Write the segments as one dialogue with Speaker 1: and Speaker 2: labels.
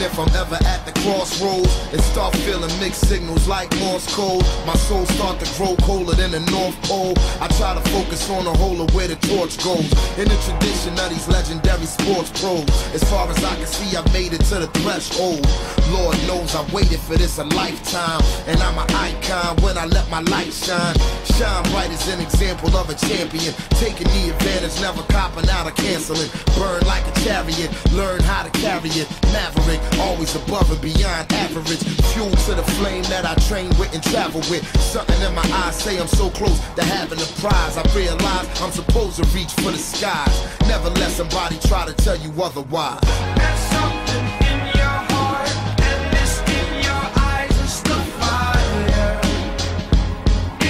Speaker 1: if I'm ever at the crossroads and start feeling mixed signals like Morse code, my soul start to grow colder than the North Pole. I try to focus on the whole of where the torch goes, in the tradition of these legendary sports pros. As far as I can see, I've made it to the threshold. Lord knows I waited for this a lifetime, and I'm an icon when I let my light shine. Shine bright as an example of a champion, taking the advantage, never copping out or canceling. Burn like a chariot, learn how to carry it. Maverick, always above and beyond average. Fuel to the flame that I train with and travel with. Something in my eyes say I'm so close to having a prize. I realize I'm supposed to reach for the skies. Never let somebody try to tell you otherwise.
Speaker 2: There's something in your heart, and it's in your eyes. It's the fire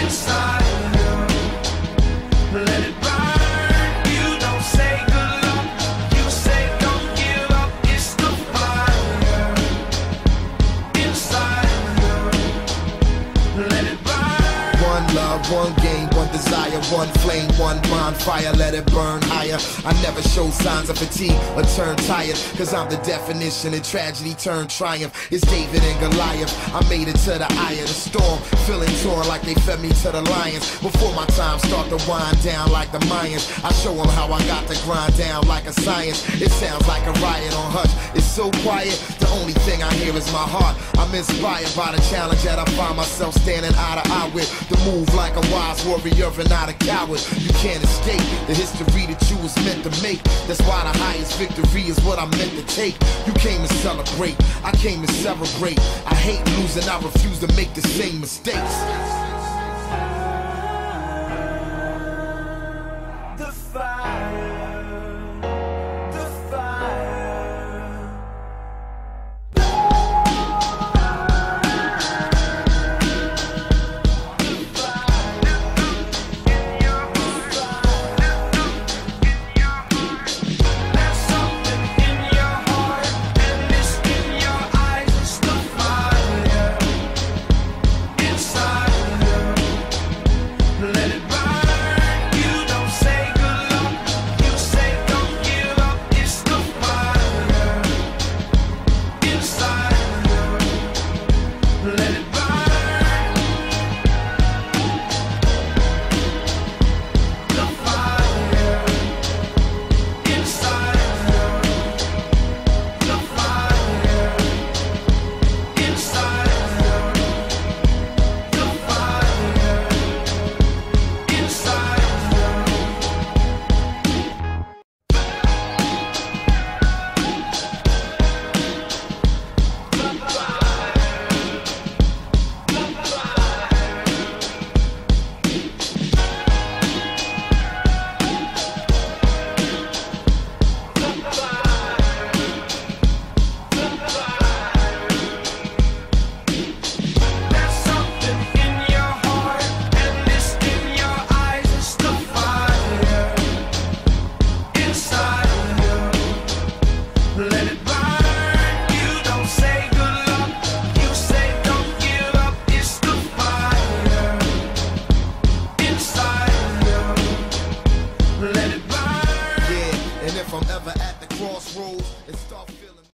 Speaker 2: inside you. Let it burn. You don't say good luck, you say don't give up. It's the fire inside you. Let it burn.
Speaker 1: One love, one game, one desire, one flame, one bonfire, let it burn higher. I never show signs of fatigue or turn tired, cause I'm the definition of tragedy turned triumph. It's David and Goliath, I made it to the eye of the storm, feeling torn like they fed me to the lions. Before my time start to wind down like the Mayans, I show them how I got to grind down like a science. It sounds like a riot on hush, it's so quiet, the only thing I hear is my heart. I'm inspired by the challenge that I find myself standing eye to eye with. The move like a wise warrior and not a coward. You can't escape the history that you was meant to make. That's why the highest victory is what I'm meant to take. You came to celebrate, I came to celebrate. I hate losing, I refuse to make the same mistakes.